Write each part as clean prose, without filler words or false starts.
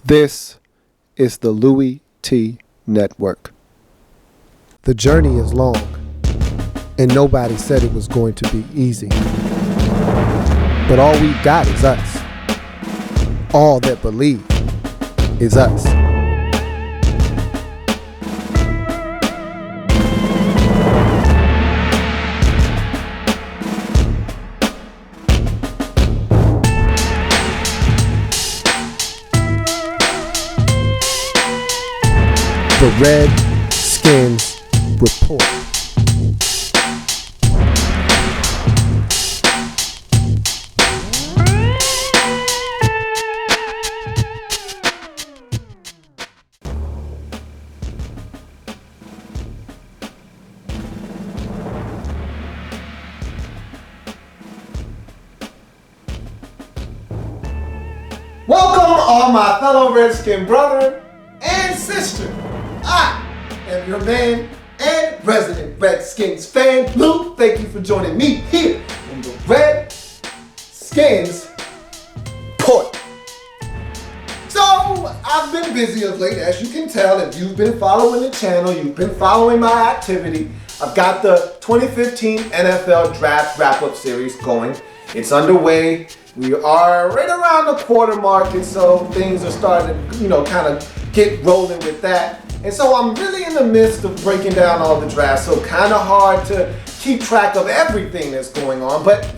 This is the Louie T Network. The journey is long, and nobody said it was going to be easy. But all we've got is us. All that believe is us. The Redskins Report. Welcome, all my fellow Redskin brother and sister. I am your man and resident Redskins fan, Lou. Thank you for joining me here in the Redskins Report. So, I've been busy of late, as you can tell. If you've been following the channel, you've been following my activity. I've got the 2015 NFL Draft Wrap-Up Series going. It's underway. We are right around the quarter mark, and so things are starting to, kind of get rolling with that. And so I'm really in the midst of breaking down all the drafts, so kind of hard to keep track of everything that's going on. But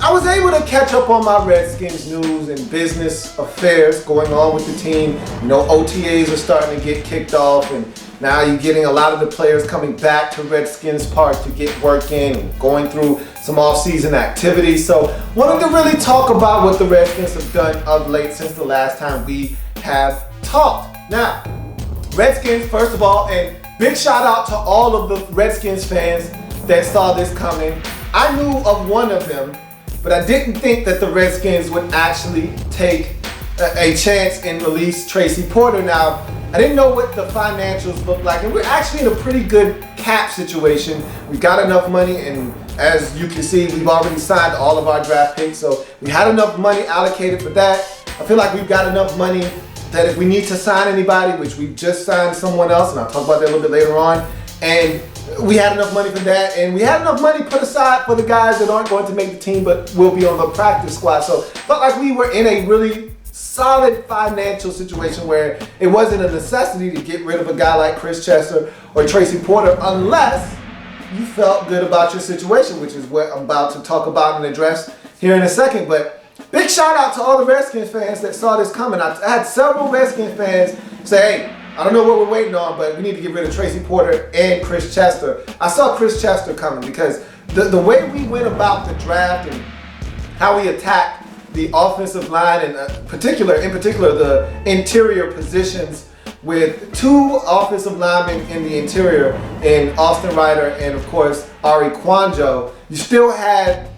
I was able to catch up on my Redskins news and business affairs going on with the team. OTAs are starting to get kicked off, and now you're getting a lot of the players coming back to Redskins Park to get work in and going through some off-season activities. So wanted to really talk about what the Redskins have done of late since the last time we have talked. Now, Redskins, first of all, and big shout out to all of the Redskins fans that saw this coming. I knew of one of them, but I didn't think that the Redskins would actually take a chance and release Tracy Porter. Now, I didn't know what the financials looked like, and we're actually in a pretty good cap situation. We've got enough money, and as you can see, we've already signed all of our draft picks, so we had enough money allocated for that. I feel like we've got enough money that if we need to sign anybody, which we just signed someone else, and I'll talk about that a little bit later on, and we had enough money for that, and we had enough money put aside for the guys that aren't going to make the team but will be on the practice squad. So felt like we were in a really solid financial situation where it wasn't a necessity to get rid of a guy like Chris Chester or Tracy Porter unless you felt good about your situation, which is what I'm about to talk about and address here in a second. But big shout out to all the Redskins fans that saw this coming. I had several Redskins fans say, hey, I don't know what we're waiting on, but we need to get rid of Tracy Porter and Chris Chester. I saw Chris Chester coming because the way we went about the draft and how we attacked the offensive line and in particular the interior positions with two offensive linemen in the interior in Austin Ryder and of course Ari Kwanjo. You still had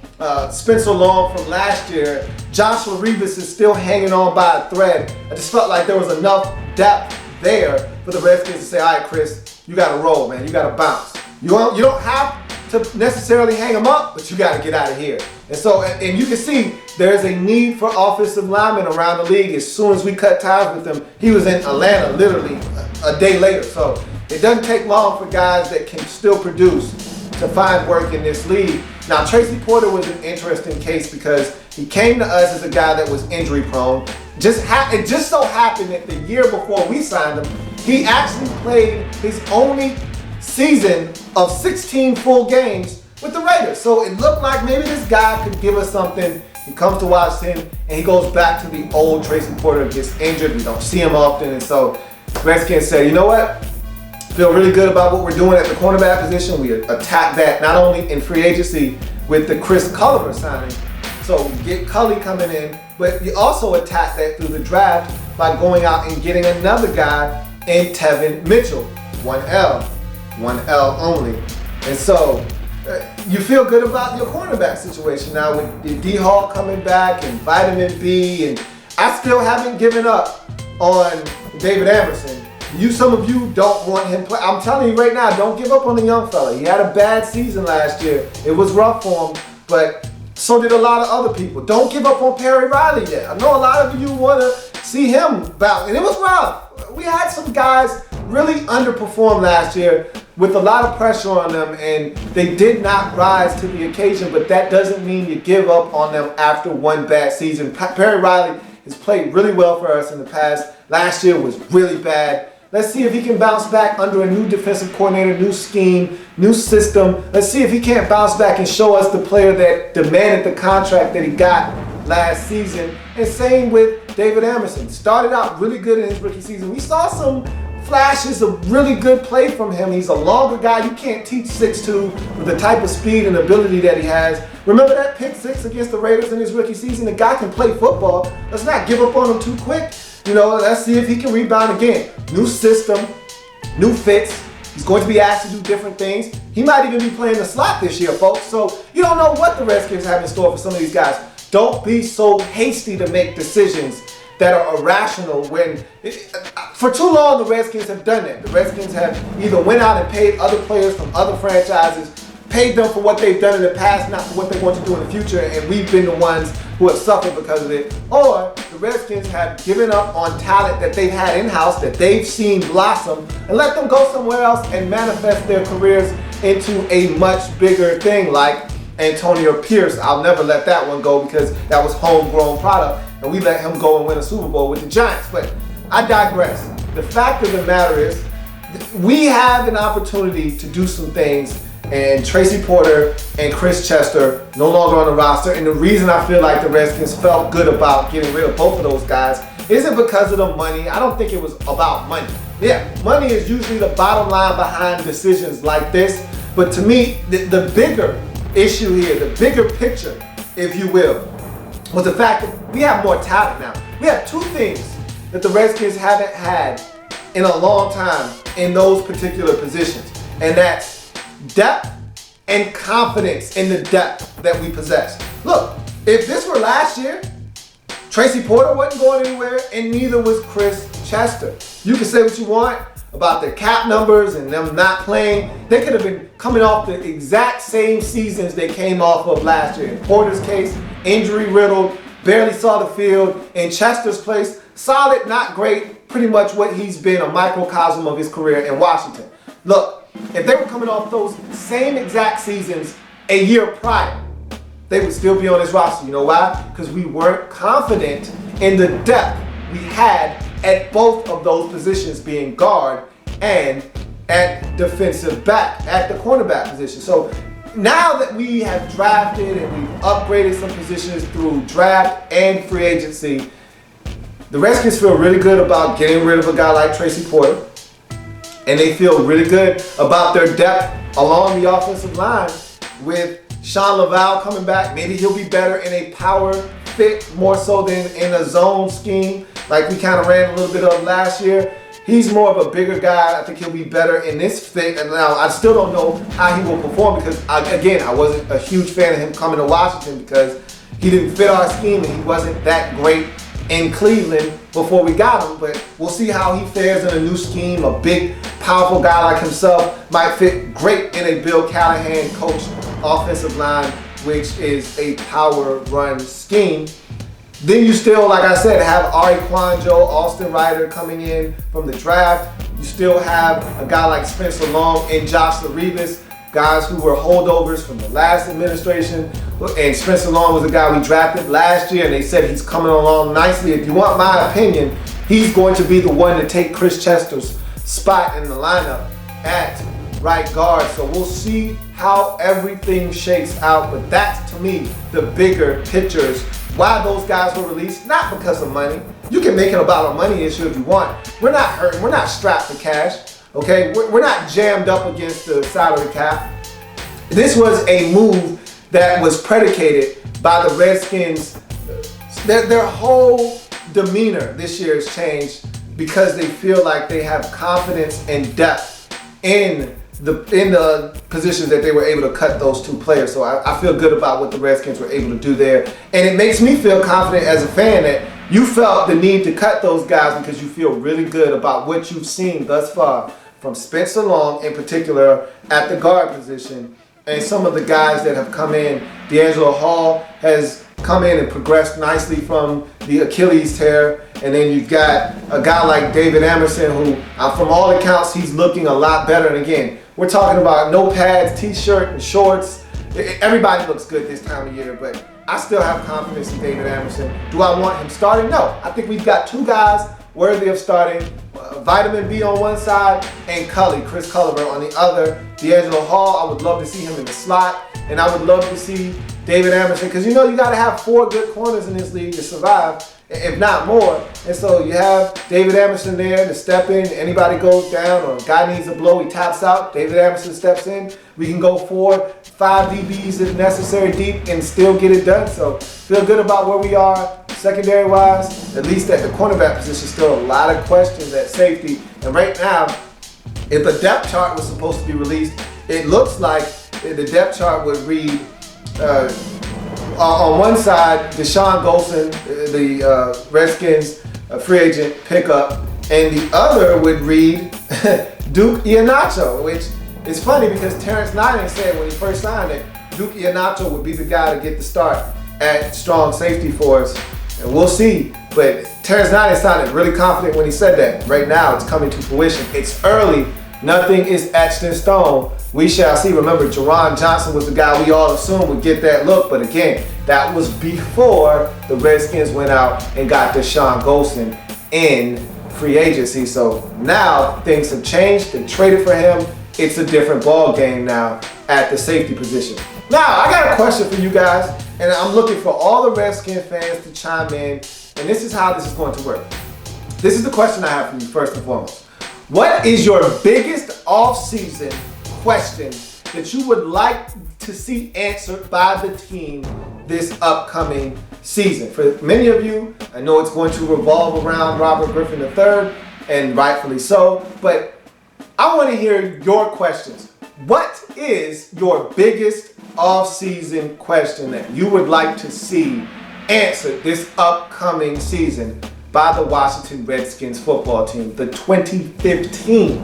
Spencer Long from last year. Joshua Revis is still hanging on by a thread. I just felt like there was enough depth there for the Redskins to say, all right, Chris, you got to roll, man. You got to bounce. You don't have to necessarily hang him up, but you got to get out of here. And so, and you can see there's a need for offensive linemen around the league. As soon as we cut ties with him, he was in Atlanta literally a day later. So it doesn't take long for guys that can still produce to find work in this league. Now, Tracy Porter was an interesting case because he came to us as a guy that was injury prone. It just so happened that the year before we signed him, he actually played his only season of 16 full games with the Raiders. So it looked like maybe this guy could give us something. He comes to Washington and he goes back to the old Tracy Porter, gets injured. We don't see him often. And so Redskins said, you know what? Feel really good about what we're doing at the cornerback position. We attack that not only in free agency with the Chris Culliver signing, so we get Cully coming in, but you also attack that through the draft by going out and getting another guy in Tevin Mitchell. One L only. And so you feel good about your cornerback situation now with D-Hall coming back and vitamin B, and I still haven't given up on David Anderson. Some of you don't want him play. I'm telling you right now, don't give up on the young fella. He had a bad season last year. It was rough for him, but so did a lot of other people. Don't give up on Perry Riley yet. I know a lot of you want to see him bounce. And it was rough. We had some guys really underperform last year with a lot of pressure on them, and they did not rise to the occasion, but that doesn't mean you give up on them after one bad season. Perry Riley has played really well for us in the past. Last year was really bad. Let's see if he can bounce back under a new defensive coordinator, new scheme, new system. Let's see if he can't bounce back and show us the player that demanded the contract that he got last season. And same with David Emerson. Started out really good in his rookie season. We saw some flashes of really good play from him. He's a longer guy. You can't teach 6'2" with the type of speed and ability that he has. Remember that pick six against the Raiders in his rookie season? The guy can play football. Let's not give up on him too quick. Let's see if he can rebound again. New system, new fits. He's going to be asked to do different things. He might even be playing the slot this year, folks. So you don't know what the Redskins have in store for some of these guys. Don't be so hasty to make decisions that are irrational for too long the Redskins have done that. The Redskins have either went out and paid other players from other franchises, paid them for what they've done in the past, not for what they want to do in the future, and we've been the ones who have suffered because of it. Or the Redskins have given up on talent that they've had in-house, that they've seen blossom, and let them go somewhere else and manifest their careers into a much bigger thing like Antonio Pierce. I'll never let that one go because that was homegrown product, and we let him go and win a Super Bowl with the Giants. But I digress. The fact of the matter is, we have an opportunity to do some things, and Tracy Porter and Chris Chester no longer on the roster. And the reason I feel like the Redskins felt good about getting rid of both of those guys isn't because of the money. I don't think it was about money. Yeah, money is usually the bottom line behind decisions like this. But to me, the bigger issue here, the bigger picture, if you will, was the fact that we have more talent now. We have two things that the Redskins haven't had in a long time in those particular positions. And that's depth and confidence in the depth that we possess. Look, if this were last year, Tracy Porter wasn't going anywhere, and neither was Chris Chester. You can say what you want about their cap numbers and them not playing. They could have been coming off the exact same seasons they came off of last year. In Porter's case, injury riddled, barely saw the field. In Chester's place, solid, not great, pretty much what he's been, a microcosm of his career in Washington. Look, if they were coming off those same exact seasons a year prior, they would still be on this roster. You know why? Because we weren't confident in the depth we had at both of those positions, being guard and at defensive back, at the cornerback position. So now that we have drafted and we've upgraded some positions through draft and free agency, the Redskins feel really good about getting rid of a guy like Tracy Porter. And they feel really good about their depth along the offensive line with Sean Laval coming back. Maybe he'll be better in a power fit more so than in a zone scheme like we kind of ran a little bit of last year. He's more of a bigger guy. I think he'll be better in this fit. And now I still don't know how he will perform because, I wasn't a huge fan of him coming to Washington because he didn't fit our scheme and he wasn't that great in Cleveland before we got him. But we'll see how he fares in a new scheme. A big, powerful guy like himself might fit great in a Bill Callahan coached offensive line, which is a power run scheme. Then you still, like I said, have Ari Kwanjo, Austin Ryder coming in from the draft. You still have a guy like Spencer Long and Josh Laribas, guys who were holdovers from the last administration. And Spencer Long was a guy we drafted last year, and they said he's coming along nicely. If you want my opinion, he's going to be the one to take Chris Chester's spot in the lineup at right guard. So we'll see how everything shakes out. But that's, to me, the bigger pictures. Why those guys were released, not because of money. You can make it about a money issue if you want. We're not hurting. We're not strapped for cash. Okay? We're not jammed up against the salary cap. This was a move that was predicated by the Redskins. Their whole demeanor this year has changed because they feel like they have confidence and depth in the positions that they were able to cut those two players. So I feel good about what the Redskins were able to do there. And it makes me feel confident as a fan that you felt the need to cut those guys because you feel really good about what you've seen thus far from Spencer Long in particular at the guard position and some of the guys that have come in. D'Angelo Hall has come in and progressed nicely from the Achilles tear. And then you've got a guy like David Emerson, who, from all accounts, he's looking a lot better. And again, we're talking about no pads, t-shirt, and shorts. Everybody looks good this time of year, but I still have confidence in David Emerson. Do I want him starting? No. I think we've got two guys worthy of starting. Vitamin B on one side and Chris Culliver on the other. D'Angelo Hall, I would love to see him in the slot. And I would love to see David Emerson, because you got to have 4 good corners in this league to survive, if not more. And so you have David Emerson there to step in. Anybody goes down or a guy needs a blow, he taps out. David Emerson steps in. We can go 4, 5 DBs if necessary deep and still get it done. So feel good about where we are secondary wise. At least at the cornerback position, still a lot of questions at safety. And right now, if the depth chart was supposed to be released, it looks like the depth chart would read on one side, Deshaun Golson, the Redskins free agent pickup, and the other would read Duke Iheanacho, which is funny because Terrence Notting said when he first signed it, Duke Iheanacho would be the guy to get the start at strong safety for us, and we'll see. But Terrence Notting sounded really confident when he said that. Right now, it's coming to fruition. It's early. Nothing is etched in stone. We shall see. Remember, Jerron Johnson was the guy we all assumed would get that look. But again, that was before the Redskins went out and got Deshaun Golson in free agency. So now things have changed. They traded for him. It's a different ball game now at the safety position. Now, I got a question for you guys, and I'm looking for all the Redskins fans to chime in. And this is how this is going to work. This is the question I have for you first and foremost. What is your biggest off-season question that you would like to see answered by the team this upcoming season? For many of you, I know it's going to revolve around Robert Griffin III, and rightfully so, but I want to hear your questions. What is your biggest off-season question that you would like to see answered this upcoming season by the Washington Redskins football team, the 2015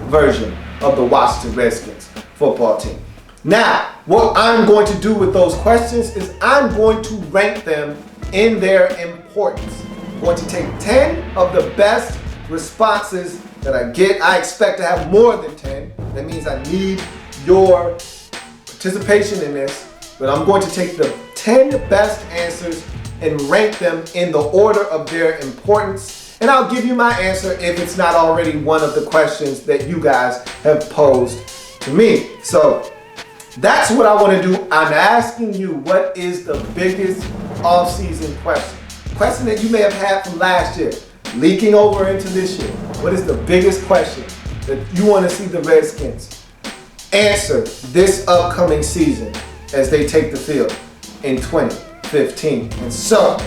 version of the Washington Redskins football team? Now, what I'm going to do with those questions is I'm going to rank them in their importance. I'm going to take 10 of the best responses that I get. I expect to have more than 10. That means I need your participation in this, but I'm going to take the 10 best answers and rank them in the order of their importance. And I'll give you my answer if it's not already one of the questions that you guys have posed to me. So that's what I want to do. I'm asking you, what is the biggest off-season question? Question that you may have had from last year, leaking over into this year. What is the biggest question that you want to see the Redskins answer this upcoming season as they take the field in 2015? And so,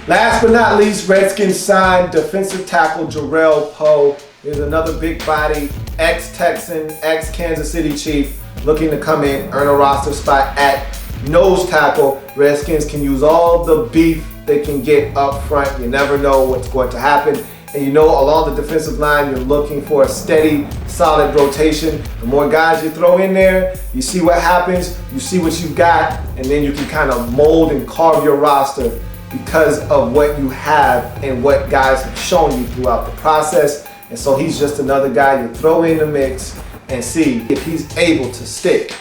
last but not least, Redskins signed defensive tackle Jarrell Poe. He's another big body, ex-Texan, ex-Kansas City Chief, looking to come in, earn a roster spot at nose tackle. Redskins can use all the beef they can get up front. You never know what's going to happen. And you know, along the defensive line, you're looking for a steady, solid rotation. The more guys you throw in there, you see what happens, you see what you've got, and then you can kind of mold and carve your roster because of what you have and what guys have shown you throughout the process. And so he's just another guy you throw in the mix and see if he's able to stick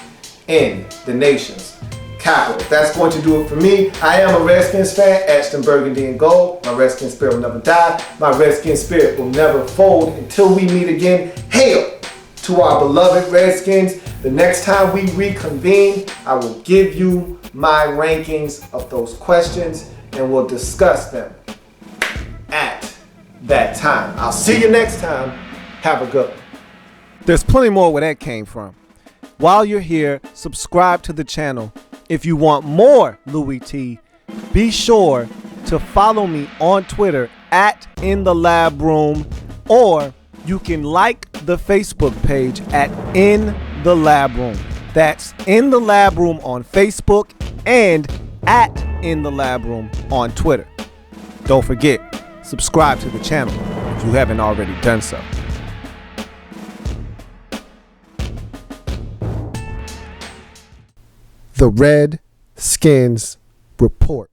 in the nation's capital. That's going to do it for me. I am a Redskins fan, etched in burgundy and gold. My Redskins spirit will never die. My Redskins spirit will never fold until we meet again. Hail to our beloved Redskins. The next time we reconvene, I will give you my rankings of those questions and we'll discuss them at that time. I'll see you next time. Have a good one. There's plenty more where that came from. While you're here, subscribe to the channel. If you want more Louie T, be sure to follow me on Twitter at In the Lab Room, or you can like the Facebook page at In the Lab Room. That's In the Lab Room on Facebook and at In the Lab Room on Twitter. Don't forget, subscribe to the channel if you haven't already done so. The Redskins report.